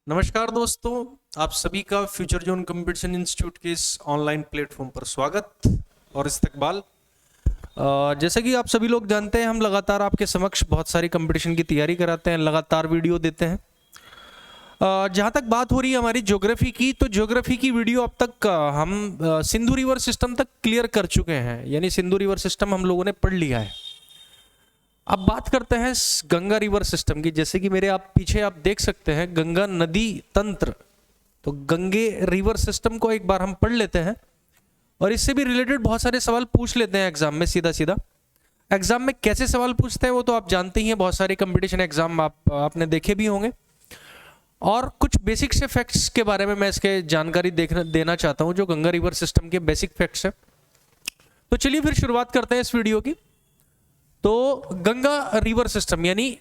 नमस्कार दोस्तों, आप सभी का फ्यूचर जोन कंपटीशन इंस्टीट्यूट के इस ऑनलाइन प्लेटफॉर्म पर स्वागत और इस्तकबाल। जैसा कि आप सभी लोग जानते हैं, हम लगातार आपके समक्ष बहुत सारी कंपटीशन की तैयारी कराते हैं, लगातार वीडियो देते हैं। जहाँ तक बात हो रही है हमारी ज्योग्राफी की, तो ज्योग्राफी की वीडियो अब तक हम सिंधु रिवर सिस्टम तक क्लियर कर चुके हैं, यानी सिंधु रिवर सिस्टम हम लोगों ने पढ़ लिया है। अब बात करते हैं गंगा रिवर सिस्टम की। जैसे कि मेरे पीछे आप देख सकते हैं गंगा नदी तंत्र, तो गंगे रिवर सिस्टम को एक बार हम पढ़ लेते हैं और इससे भी रिलेटेड बहुत सारे सवाल पूछ लेते हैं एग्जाम में। सीधा सीधा एग्जाम में कैसे सवाल पूछते हैं वो तो आप जानते ही हैं, बहुत सारे कंपटीशन एग्जाम आपने देखे भी होंगे। और कुछ बेसिक से फैक्ट्स के बारे में मैं इसके जानकारी देना चाहता हूं, जो गंगा रिवर सिस्टम के बेसिक फैक्ट्स हैं। तो चलिए फिर शुरुआत करते हैं इस वीडियो की। तो गंगा रिवर सिस्टम यानी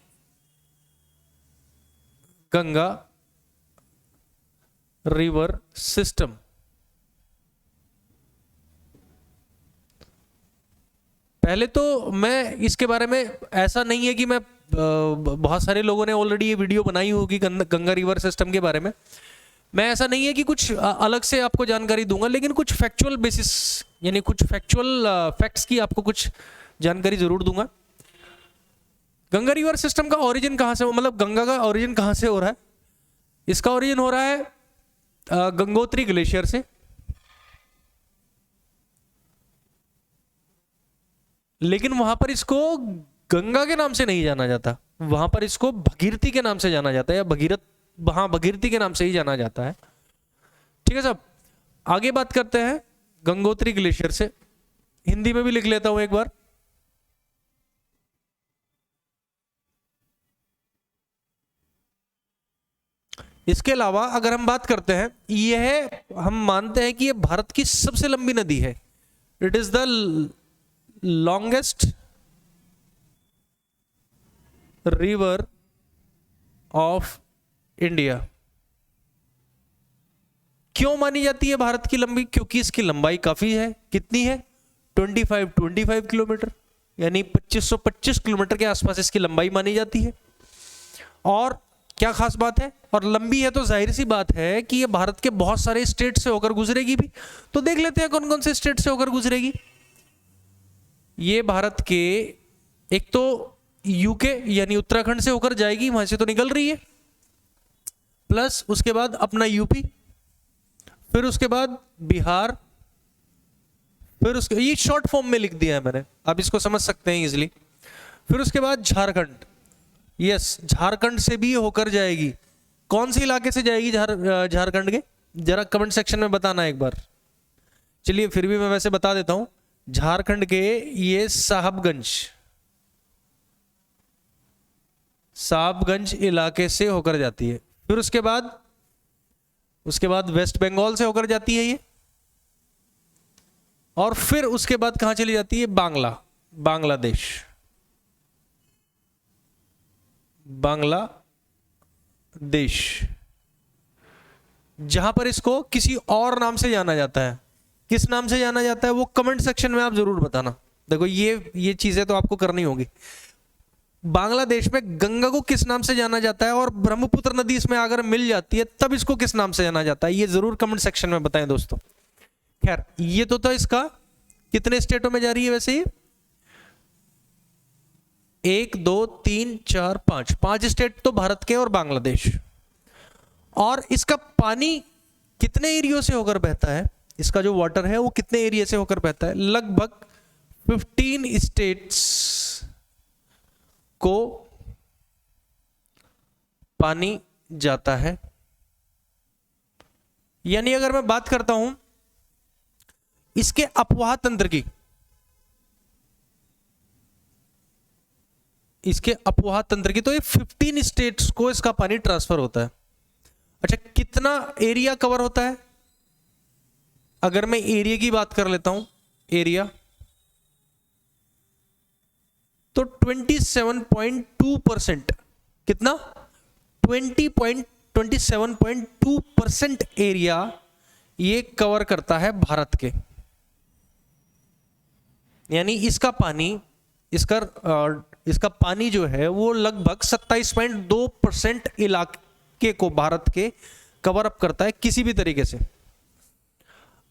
गंगा रिवर सिस्टम पहले तो मैं इसके बारे में, ऐसा नहीं है कि मैं बहुत सारे लोगों ने ऑलरेडी ये वीडियो बनाई होगी गंगा रिवर सिस्टम के बारे में। मैं ऐसा नहीं है कि कुछ अलग से आपको जानकारी दूंगा, लेकिन कुछ फैक्चुअल बेसिस यानी कुछ फैक्चुअल फैक्ट्स की आपको कुछ जानकारी जरूर दूंगा। गंगा रिवर सिस्टम का ओरिजिन कहां से, मतलब गंगा का ओरिजिन कहां से हो रहा है? इसका ओरिजिन हो रहा है गंगोत्री ग्लेशियर से। लेकिन वहां पर इसको गंगा के नाम से नहीं जाना जाता, वहां पर इसको भगीरथी के नाम से जाना जाता है, या भगीरथी के नाम से ही जाना जाता है। ठीक है साहब, आगे बात करते हैं गंगोत्री ग्लेशियर से। हिंदी में भी लिख लेता हूं एक बार। इसके अलावा अगर हम बात करते हैं, यह हम मानते हैं कि यह भारत की सबसे लंबी नदी है। It is the longest river of India. क्यों मानी जाती है भारत की लंबी? क्योंकि इसकी लंबाई काफी है। कितनी है? 25 किलोमीटर, यानी 2525 किलोमीटर के आसपास इसकी लंबाई मानी जाती है। और क्या खास बात है? और लंबी है तो जाहिर सी बात है कि ये भारत के बहुत सारे स्टेट से होकर गुजरेगी भी। तो देख लेते हैं कौन कौन से स्टेट से होकर गुजरेगी। ये भारत के, एक तो यूके यानी उत्तराखंड से होकर जाएगी, वहां से तो निकल रही है, प्लस उसके बाद अपना यूपी, फिर उसके बाद बिहार, फिर उसके, ये शॉर्ट फॉर्म में लिख दिया है मैंने, आप इसको समझ सकते हैं इजिली। फिर उसके बाद झारखंड, यस झारखंड से भी होकर जाएगी। कौन से इलाके से जाएगी झारखंड के? जरा कमेंट सेक्शन में बताना एक बार। चलिए फिर भी मैं वैसे बता देता हूं, झारखंड के ये साहबगंज इलाके से होकर जाती है। फिर उसके बाद वेस्ट बंगाल से होकर जाती है ये, और फिर उसके बाद कहां चली जाती है? बांग्लादेश, जहां पर इसको किसी और नाम से जाना जाता है। किस नाम से जाना जाता है वो कमेंट सेक्शन में आप जरूर बताना। देखो ये चीजें तो आपको करनी होगी। बांग्लादेश में गंगा को किस नाम से जाना जाता है, और ब्रह्मपुत्र नदी इसमें अगर मिल जाती है तब इसको किस नाम से जाना जाता है, ये जरूर कमेंट सेक्शन में बताएं दोस्तों। खैर, ये तो था इसका। कितने स्टेटों में जा रही है वैसे ये? 1 2 3 4 5 स्टेट तो भारत के और बांग्लादेश। और इसका पानी कितने एरिया से होकर बहता है? इसका जो वाटर है वो कितने एरिया से होकर बहता है? लगभग 15 स्टेट्स को पानी जाता है। यानी अगर मैं बात करता हूं इसके अपवाह तंत्र की, तो ये 15 स्टेट्स को इसका पानी ट्रांसफर होता है। अच्छा, कितना एरिया कवर होता है? अगर मैं एरिया की बात कर लेता हूं, एरिया तो 27.2%। कितना? 27.2% एरिया ये कवर करता है भारत के। यानी इसका पानी जो है वो लगभग 27.2% इलाके यूके को, भारत के कवर अप करता है किसी भी तरीके से।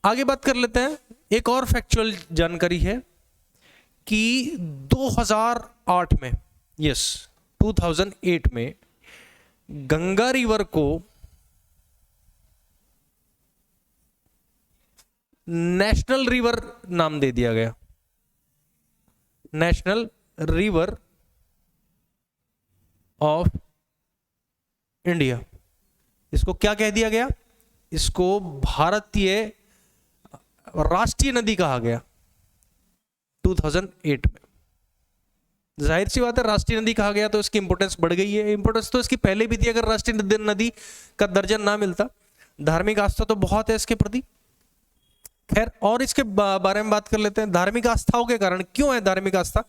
आगे बात कर लेते हैं। एक और फैक्चुअल जानकारी है कि 2008 में, यस 2008 में गंगा रिवर को नेशनल रिवर नाम दे दिया गया। National river of India. इसको क्या कह दिया गया? इसको भारतीय राष्ट्रीय नदी कहा गया 2008 में। जाहिर सी बात है, राष्ट्रीय नदी कहा गया तो इसकी इंपोर्टेंस बढ़ गई है। इंपोर्टेंस तो इसकी पहले भी थी अगर राष्ट्रीय नदी का दर्जन ना मिलता। धार्मिक आस्था तो बहुत है इसके प्रति। खैर, और इसके बारे में बात कर लेते हैं। धार्मिक आस्थाओं के कारण क्यों है धार्मिक आस्था?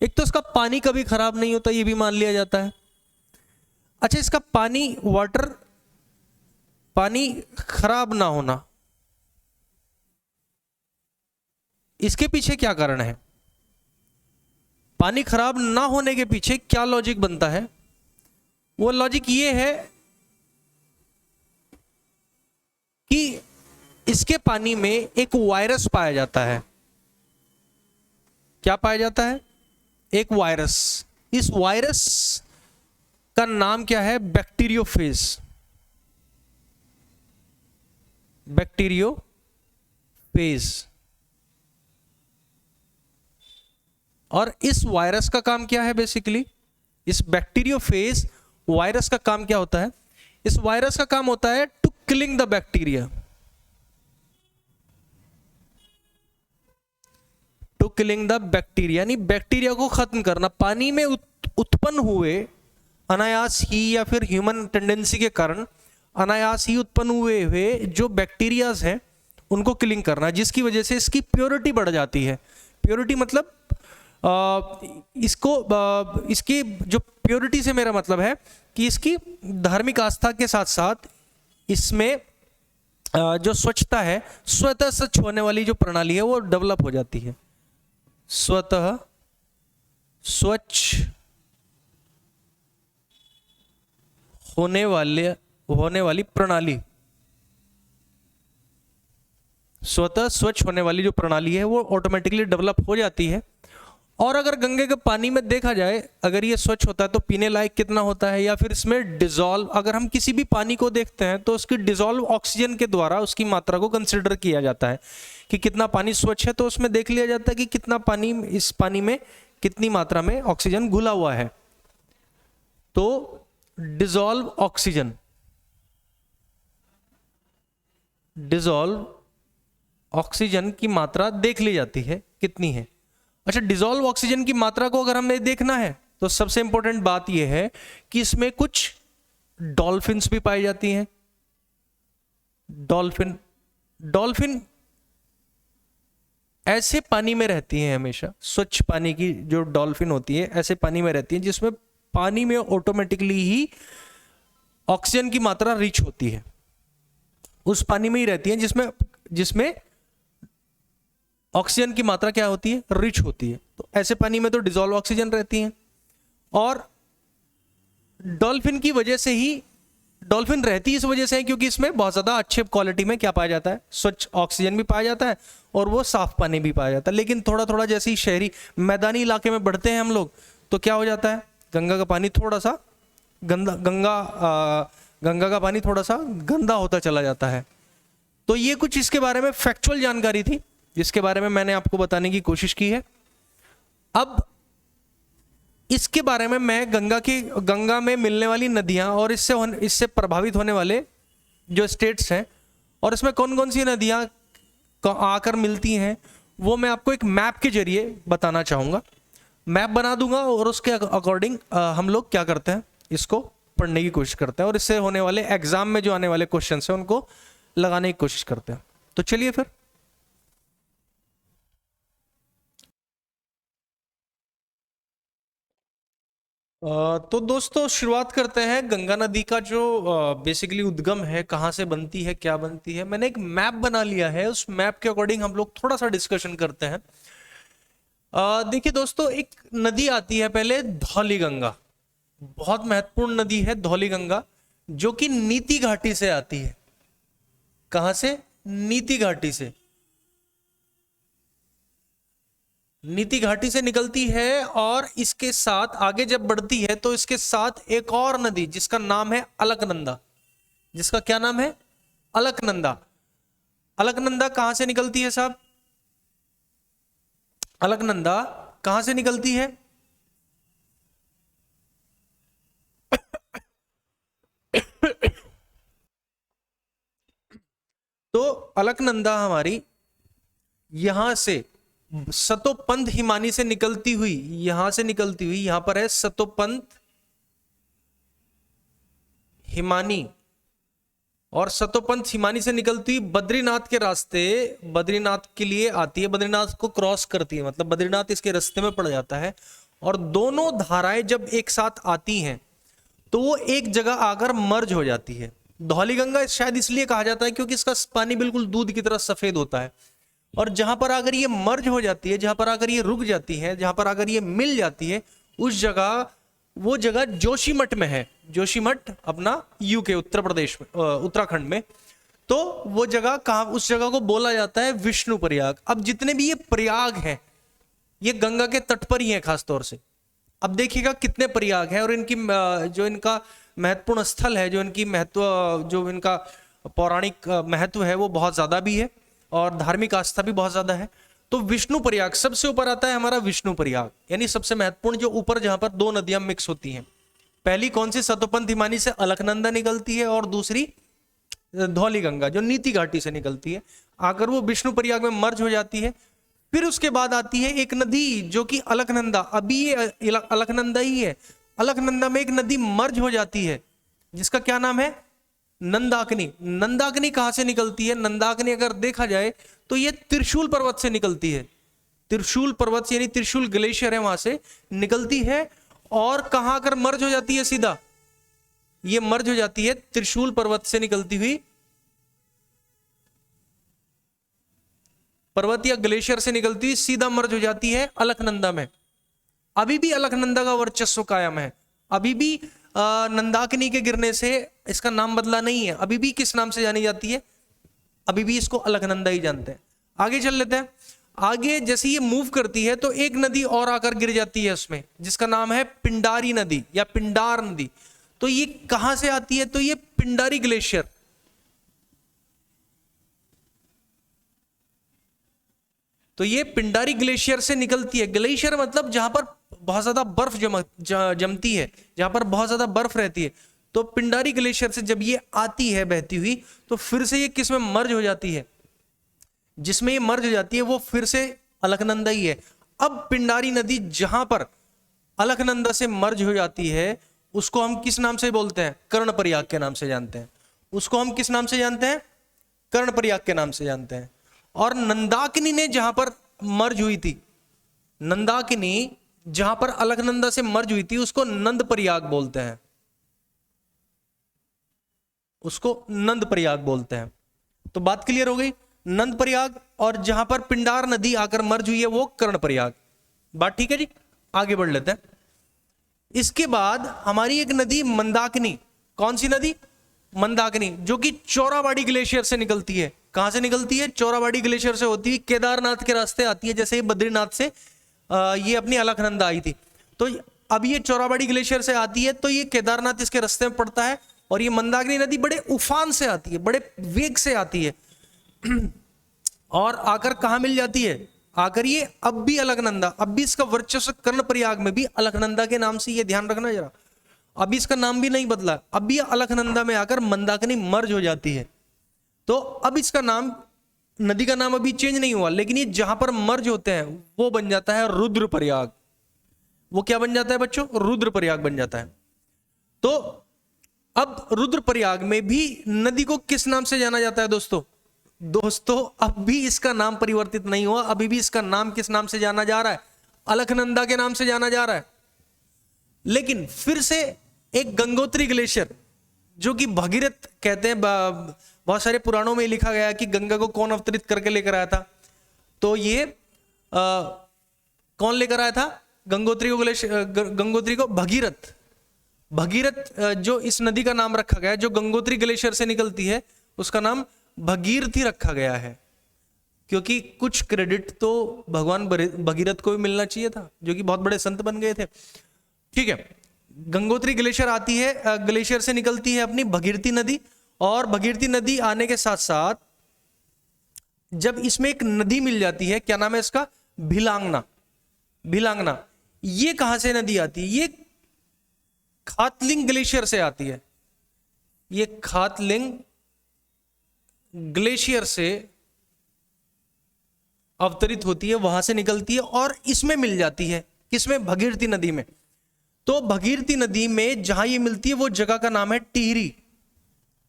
एक तो इसका पानी कभी खराब नहीं होता, ये भी मान लिया जाता है। अच्छा, इसका पानी खराब ना होना, इसके पीछे क्या कारण है? पानी खराब ना होने के पीछे क्या लॉजिक बनता है? वो लॉजिक ये है कि इसके पानी में एक वायरस पाया जाता है। क्या पाया जाता है? एक वायरस। इस वायरस का नाम क्या है? बैक्टीरियोफेज। बैक्टीरियोफेज। और इस वायरस का काम क्या है? बेसिकली इस बैक्टीरियोफेज वायरस का काम क्या होता है? इस वायरस का काम होता है to killing the bacteria. To killing the bacteria यानी बैक्टीरिया को खत्म करना। पानी में उत्पन्न हुए अनायास ही या फिर ह्यूमन टेंडेंसी के कारण अनायास ही उत्पन्न हुए जो बैक्टीरियाज हैं उनको किलिंग करना, जिसकी वजह से इसकी प्योरिटी बढ़ जाती है। प्योरिटी मतलब इसकी जो प्योरिटी से मेरा मतलब है कि इसकी धार्मिक आस्था के साथ साथ इसमें जो स्वच्छता है, स्वतः स्वच्छ होने वाली जो प्रणाली है वो डेवलप हो जाती है। स्वतः स्वच्छ होने वाली प्रणाली, स्वतः स्वच्छ होने वाली जो प्रणाली है वो ऑटोमेटिकली डेवलप हो जाती है। और अगर गंगे के पानी में देखा जाए, अगर ये स्वच्छ होता है तो पीने लायक कितना होता है, या फिर इसमें डिजॉल्व, अगर हम किसी भी पानी को देखते हैं तो उसकी डिजॉल्व ऑक्सीजन के द्वारा उसकी मात्रा को कंसिडर किया जाता है कि कितना पानी स्वच्छ है। तो उसमें देख लिया जाता है कि कितना पानी, इस पानी में कितनी मात्रा में ऑक्सीजन घुला हुआ है। तो डिजॉल्व ऑक्सीजन, डिजॉल्व ऑक्सीजन की मात्रा देख ली जाती है कितनी है। अच्छा, डिजॉल्व ऑक्सीजन की मात्रा को अगर हमें देखना है तो सबसे इंपॉर्टेंट बात यह है कि इसमें कुछ डॉल्फिन्स भी पाई जाती हैं। डॉल्फिन ऐसे पानी में रहती हैं, हमेशा स्वच्छ पानी की जो डॉल्फिन होती है ऐसे पानी में रहती है जिसमें पानी में ऑटोमेटिकली ही ऑक्सीजन की मात्रा रिच होती है। उस पानी में ही रहती है जिसमें ऑक्सीजन की मात्रा क्या होती है? रिच होती है। तो ऐसे पानी में तो डिजॉल्व ऑक्सीजन रहती है। और डॉल्फिन की वजह से ही, डॉल्फिन रहती इस वजह से है क्योंकि इसमें बहुत ज्यादा अच्छे क्वालिटी में क्या पाया जाता है? स्वच्छ ऑक्सीजन भी पाया जाता है और वो साफ पानी भी पाया जाता है। लेकिन थोड़ा थोड़ा जैसे ही शहरी मैदानी इलाके में बढ़ते हैं हम लोग, तो क्या हो जाता है? गंगा का पानी थोड़ा सा गंगा का पानी थोड़ा सा गंदा होता चला जाता है। तो ये कुछ इसके बारे में फैक्चुअल जानकारी थी जिसके बारे में मैंने आपको बताने की कोशिश की है। अब इसके बारे में मैं गंगा में मिलने वाली नदियां और इससे प्रभावित होने वाले जो स्टेट्स हैं और इसमें कौन कौन सी नदियां आकर मिलती हैं वो मैं आपको एक मैप के जरिए बताना चाहूँगा। मैप बना दूंगा और उसके अकॉर्डिंग हम लोग क्या करते हैं? इसको पढ़ने की कोशिश करते हैं और इससे होने वाले एग्जाम में जो आने वाले क्वेश्चन हैं उनको लगाने की कोशिश करते हैं। तो चलिए फिर तो दोस्तों शुरुआत करते हैं गंगा नदी का जो बेसिकली उद्गम है, कहाँ से बनती है, क्या बनती है। मैंने एक मैप बना लिया है, उस मैप के अकॉर्डिंग हम लोग थोड़ा सा डिस्कशन करते हैं। देखिए दोस्तों, एक नदी आती है पहले, धौली गंगा। बहुत महत्वपूर्ण नदी है धौली गंगा। जो कि नीति घाटी से आती है। कहां से? नीति घाटी से। नीति घाटी से निकलती है और इसके साथ आगे जब बढ़ती है तो इसके साथ एक और नदी जिसका नाम है अलकनंदा। जिसका क्या नाम है? अलकनंदा। अलकनंदा कहां से निकलती है साहब? अलकनंदा कहां से निकलती है? तो अलकनंदा हमारी यहां से सतोपंथ हिमानी से निकलती हुई, यहां से निकलती हुई, यहां पर है सतोपंथ हिमानी, और सतोपंथ हिमानी से निकलती हुई बद्रीनाथ के रास्ते, बद्रीनाथ के लिए आती है, बद्रीनाथ को क्रॉस करती है, मतलब बद्रीनाथ इसके रास्ते में पड़ जाता है। और दोनों धाराएं जब एक साथ आती हैं तो वो एक जगह आकर मर्ज हो जाती है। धौलीगंगा शायद इसलिए कहा जाता है क्योंकि इसका पानी बिल्कुल दूध की तरह सफेद होता है। और जहां पर अगर ये मर्ज हो जाती है, जहां पर अगर ये रुक जाती है, जहां पर अगर ये मिल जाती है, उस जगह, वो जगह जोशीमठ में है। जोशीमठ अपना यूके उत्तर प्रदेश में, उत्तराखंड में। तो वो जगह कहां? उस जगह को बोला जाता है विष्णु प्रयाग। अब जितने भी ये प्रयाग हैं ये गंगा के तट पर ही है खास तौर से। अब देखिएगा कितने प्रयाग हैं और इनकी जो इनका महत्वपूर्ण स्थल है, जो इनकी महत्व, जो इनका पौराणिक महत्व है वो बहुत ज्यादा भी है और धार्मिक आस्था भी बहुत ज्यादा है। तो विष्णु प्रयाग सबसे ऊपर आता है हमारा विष्णु प्रयाग, यानी सबसे महत्वपूर्ण जो ऊपर, जहां पर दो नदियां मिक्स होती हैं। पहली कौन सी? सतोपंथ हिमानी से अलकनंदा निकलती है और दूसरी धौलीगंगा जो नीति घाटी से निकलती है, आकर वो विष्णु प्रयाग में मर्ज हो जाती है। फिर उसके बाद आती है एक नदी जो कि अलकनंदा, अभी ये अलकनंदा ही है। अलकनंदा में एक नदी मर्ज हो जाती है जिसका क्या नाम है? नंदाकिनी। नंदाकिनी कहां से निकलती है? नंदाकिनी अगर देखा जाए तो ये त्रिशूल पर्वत से निकलती है। त्रिशूल पर्वत यानी त्रिशूल ग्लेशियर है, वहां से निकलती है और कहां आकर मर्ज हो जाती है? सीधा ये मर्ज हो जाती है त्रिशूल पर्वत से निकलती हुई, पर्वत या ग्लेशियर से निकलती हुई सीधा मर्ज हो जाती है अलकनंदा में। अभी भी अलकनंदा का वर्चस्व कायम है। अभी भी नंदाकिनी के गिरने से इसका नाम बदला नहीं है। अभी भी किस नाम से जानी जाती है? अभी भी इसको अलकनंदा ही जानते हैं। आगे चल लेते हैं। आगे जैसे ये मूव करती है तो एक नदी और आकर गिर जाती है उसमें, जिसका नाम है पिंडारी नदी या पिंडार नदी। तो ये कहां से आती है? तो ये पिंडारी ग्लेशियर, तो ये पिंडारी ग्लेशियर से निकलती है। ग्लेशियर मतलब जहां पर बहुत ज्यादा बर्फ जमती है, जहां पर बहुत ज्यादा बर्फ रहती है। तो पिंडारी ग्लेशियर से जब ये आती है बहती हुई तो फिर से ये किस में मर्ज हो जाती है? जिसमें ये मर्ज हो जाती है वो फिर से अलकनंदा ही है। अब पिंडारी नदी जहां पर अलकनंदा से मर्ज हो जाती है उसको हम किस नाम से बोलते हैं? कर्णप्रयाग के नाम से जानते हैं। उसको हम किस नाम से जानते हैं? कर्णप्रयाग के नाम से जानते हैं। और नंदाकिनी ने जहां पर मर्ज हुई थी, नंदाकिनी जहां पर अलकनंदा से मर्ज हुई थी उसको नंद प्रयाग बोलते हैं, उसको नंद प्रयाग बोलते हैं। तो बात क्लियर हो गई, नंद प्रयाग, और जहां पर पिंडार नदी आकर मर्ज हुई है वो कर्ण प्रयाग। बात ठीक है जी, आगे बढ़ लेते हैं। इसके बाद हमारी एक नदी मंदाकिनी, कौन सी नदी? मंदाकिनी, जो कि चौराबाड़ी ग्लेशियर से निकलती है। कहां से निकलती है? चौराबाड़ी ग्लेशियर से होती है, केदारनाथ के रास्ते आती है। जैसे ये बद्रीनाथ से ये अपनी अलकनंदा आई थी, तो अब ये चौराबाड़ी ग्लेशियर से आती है तो ये केदारनाथ इसके रास्ते में पड़ता है। और ये मंदाकिनी नदी बड़े उफान से आती है, बड़े वेग से आती है और आकर कहां मिल जाती है? आकर ये अब भी अलकनंदा, अब भी इसका वर्चस्व कर्णप्रयाग में भी अलकनंदा के नाम से, ये ध्यान रखना जरा, अभी इसका नाम भी नहीं बदला, अब भी अलकनंदा में आकर मंदाकिनी मर्ज हो जाती है। तो अब इसका नाम, नदी का नाम अभी चेंज नहीं हुआ, लेकिन ये जहां पर मर्ज होते हैं वो बन जाता है रुद्रप्रयाग। वो क्या बन जाता है बच्चों? रुद्रप्रयाग बन जाता है। तो अब रुद्रप्रयाग में भी नदी को किस नाम से जाना जाता है दोस्तों? अब भी इसका नाम परिवर्तित नहीं हुआ, अभी भी इसका नाम किस नाम से जाना जा रहा है? अलकनंदा के नाम से जाना जा रहा है। लेकिन फिर से एक गंगोत्री ग्लेशियर, जो कि भगीरथ कहते हैं, बहुत सारे पुराणों में लिखा गया कि गंगा को कौन अवतरित करके लेकर आया था, तो ये कौन लेकर आया था गंगोत्री को? गंगोत्री को भगीरथ। भगीरथ जो इस नदी का नाम रखा गया है, जो गंगोत्री ग्लेशियर से निकलती है, उसका नाम भगीरथी रखा गया है, क्योंकि कुछ क्रेडिट तो भगवान भगीरथ को भी मिलना चाहिए था, जो कि बहुत बड़े संत बन गए थे। ठीक है, गंगोत्री ग्लेशियर आती है, ग्लेशियर से निकलती है अपनी भगीरथी नदी, और भगीरथी नदी आने के साथ साथ जब इसमें एक नदी मिल जाती है, क्या नाम है इसका, भिलांगना। भिलांगना, ये कहां से नदी आती है, ये खातलिंग ग्लेशियर से आती है, ये खातलिंग ग्लेशियर से अवतरित होती है, वहां से निकलती है और इसमें मिल जाती है, किसमें, भगीरथी नदी में। तो भगीरथी नदी में जहां ये मिलती है वो जगह का नाम है टिहरी।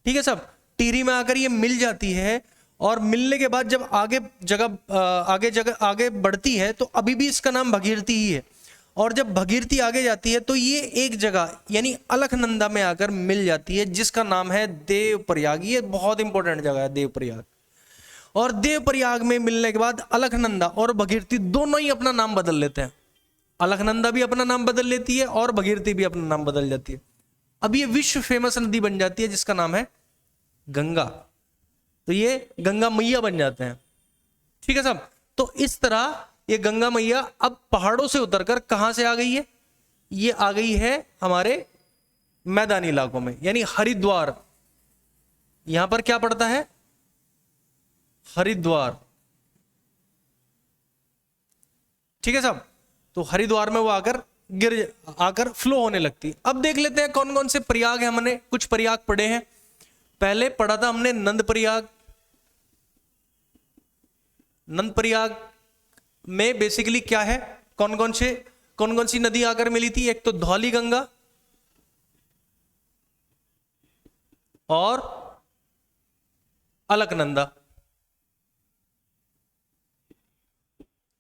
ठीक है सब, टिहरी में आकर ये मिल जाती है, और मिलने के बाद जब आगे बढ़ती है तो अभी भी इसका नाम भगीरथी ही है। और जब भगीरथी आगे जाती है तो ये एक जगह यानी अलकनंदा में आकर मिल जाती है, जिसका नाम है देवप्रयाग। ये बहुत इंपॉर्टेंट जगह है देवप्रयाग। और देवप्रयाग में मिलने के बाद अलकनंदा और भगीरथी दोनों ही अपना नाम बदल लेते हैं। अलकनंदा भी अपना नाम बदल लेती है और भगीरथी भी अपना नाम बदल जाती है। अब ये विश्व फेमस नदी बन जाती है, जिसका नाम है गंगा। तो ये गंगा मैया बन जाते हैं। ठीक है साहब, तो इस तरह ये गंगा मैया अब पहाड़ों से उतरकर कहां से आ गई है, ये आ गई है हमारे मैदानी इलाकों में, यानी हरिद्वार। यहां पर क्या पड़ता है, हरिद्वार। ठीक है साहब, तो हरिद्वार में वो आकर फ्लो होने लगती। अब देख लेते हैं कौन कौन से प्रयाग हैं। हमने कुछ प्रयाग पढ़े हैं। पहले पढ़ा था हमने नंद प्रयाग। नंद प्रयाग में बेसिकली क्या है, कौन कौन सी नदी आकर मिली थी, एक तो धौली गंगा और अलकनंदा।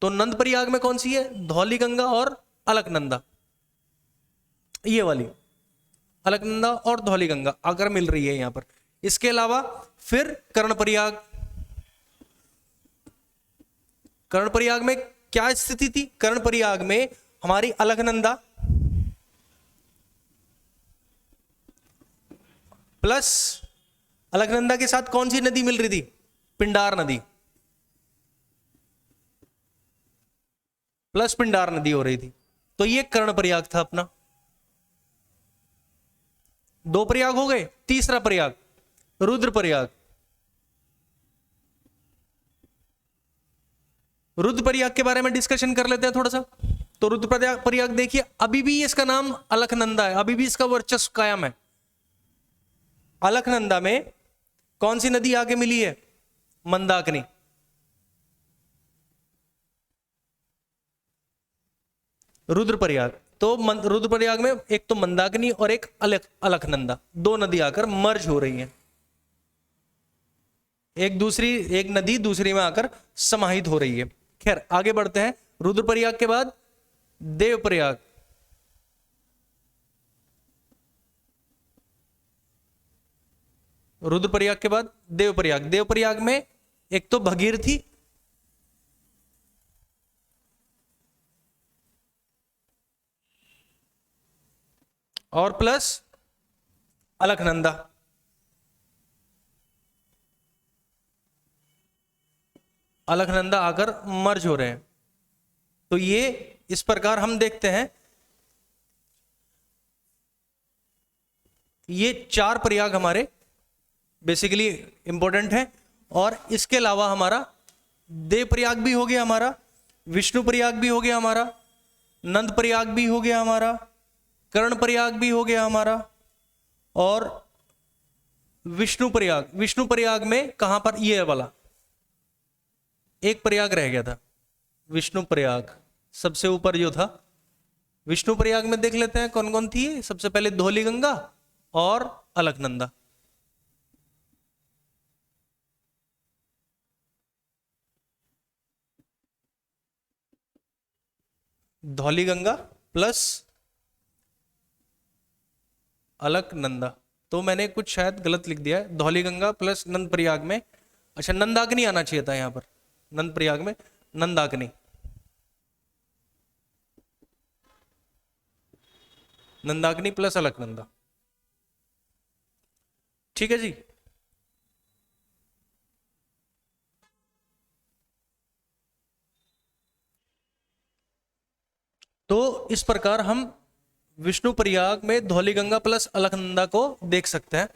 तो नंद प्रयाग में कौन सी है, धौली गंगा और अलकनंदा, ये वाली अलकनंदा और धौली गंगा आकर मिल रही है यहां पर। इसके अलावा फिर कर्णप्रयाग। कर्णप्रयाग में क्या स्थिति थी, कर्णप्रयाग में हमारी अलकनंदा प्लस अलकनंदा के साथ कौन सी नदी मिल रही थी, पिंडार नदी प्लस पिंडार नदी हो रही थी। तो ये कर्णप्रयाग था अपना। 2 प्रयाग हो गए। तीसरा प्रयाग रुद्रप्रयाग। रुद्रप्रयाग के बारे में डिस्कशन कर लेते हैं थोड़ा सा। तो रुद्रप्रयाग देखिए, अभी भी इसका नाम अलकनंदा है, अभी भी इसका वर्चस्व कायम है। अलकनंदा में कौन सी नदी आके मिली है, मंदाकिनी। रुद्रप्रयाग, तो रुद्रप्रयाग में एक तो मंदाकिनी और एक अलकनंदा, 2 नदी आकर मर्ज हो रही हैं। एक नदी दूसरी में आकर समाहित हो रही है। खैर आगे बढ़ते हैं। रुद्रप्रयाग के बाद देवप्रयाग। रुद्रप्रयाग के बाद देवप्रयाग। देवप्रयाग में एक तो भगीरथी और प्लस अलकनंदा। अलकनंदा आकर मर्ज हो रहे हैं। तो ये इस प्रकार हम देखते हैं, ये 4 प्रयाग हमारे बेसिकली इंपॉर्टेंट है। और इसके अलावा हमारा देवप्रयाग भी हो गया, हमारा विष्णु प्रयाग भी हो गया, हमारा नंद प्रयाग भी हो गया, हमारा कर्णप्रयाग भी हो गया हमारा, और विष्णु प्रयाग। विष्णु प्रयाग में कहां पर, ये वाला एक प्रयाग रह गया था, विष्णु प्रयाग सबसे ऊपर जो था। विष्णु प्रयाग में देख लेते हैं कौन कौन थी। सबसे पहले धौली गंगा और अलकनंदा। धौली गंगा प्लस अलकनंदा। तो मैंने कुछ शायद गलत लिख दिया है, धौली गंगा प्लस नंद प्रयाग में, अच्छा नंदाकिनी आना चाहिए था यहां पर, नंद प्रयाग में नंदाकिनी। नंदाग्नि प्लस अलकनंदा। ठीक है जी। तो इस प्रकार हम विष्णु प्रयाग में धौलीगंगा प्लस अलकनंदा को देख सकते हैं।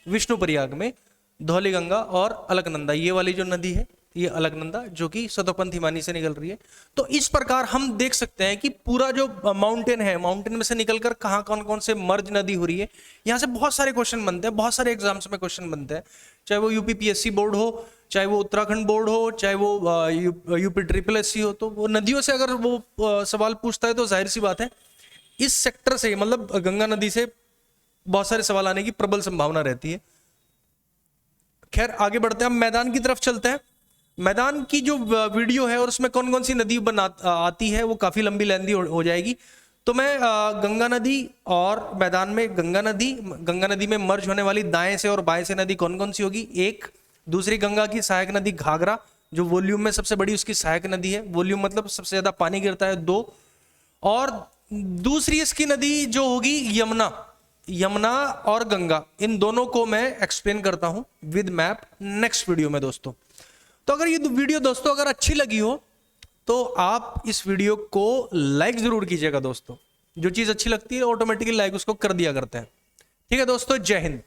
विष्णु प्रयाग में धौलीगंगा और अलकनंदा, ये वाली जो नदी है ये अलकनंदा, जो कि सतोपंथ हिमानी से निकल रही है। तो इस प्रकार हम देख सकते हैं कि पूरा जो माउंटेन है, माउंटेन में से निकलकर कहाँ कौन कौन से मर्ज नदी हो रही है। यहाँ से बहुत सारे क्वेश्चन बनते हैं, बहुत सारे एग्जाम्स में क्वेश्चन बनते हैं, चाहे वो यूपीपीएससी बोर्ड हो, चाहे वो उत्तराखंड बोर्ड हो, चाहे वो यूपी ट्रिपल एस सी हो। तो वो नदियों से अगर वो सवाल पूछता है तो जाहिर सी बात है इस सेक्टर से, मतलब गंगा नदी से बहुत सारे सवाल आने की प्रबल संभावना रहती है। खैर आगे बढ़ते हैं, हम मैदान की तरफ चलते हैं। मैदान की जो वीडियो है और उसमें कौन कौन सी नदी आती है वो काफी लंबी लेंदी हो जाएगी। तो मैं गंगा नदी और मैदान में गंगा नदी में मर्ज होने वाली दाएं से और बाएं से नदी कौन कौन सी होगी, एक। दूसरी गंगा की सहायक नदी घाघरा, जो वॉल्यूम में सबसे बड़ी उसकी सहायक नदी है, वॉल्यूम मतलब सबसे ज्यादा पानी गिरता है, 2। और दूसरी इसकी नदी जो होगी यमुना, यमुना और गंगा, इन दोनों को मैं एक्सप्लेन करता हूं विद मैप नेक्स्ट वीडियो में दोस्तों। तो अगर ये वीडियो दोस्तों अगर अच्छी लगी हो तो आप इस वीडियो को लाइक जरूर कीजिएगा दोस्तों। जो चीज अच्छी लगती है ऑटोमेटिकली लाइक उसको कर दिया करते हैं। ठीक है दोस्तों, जय हिंद।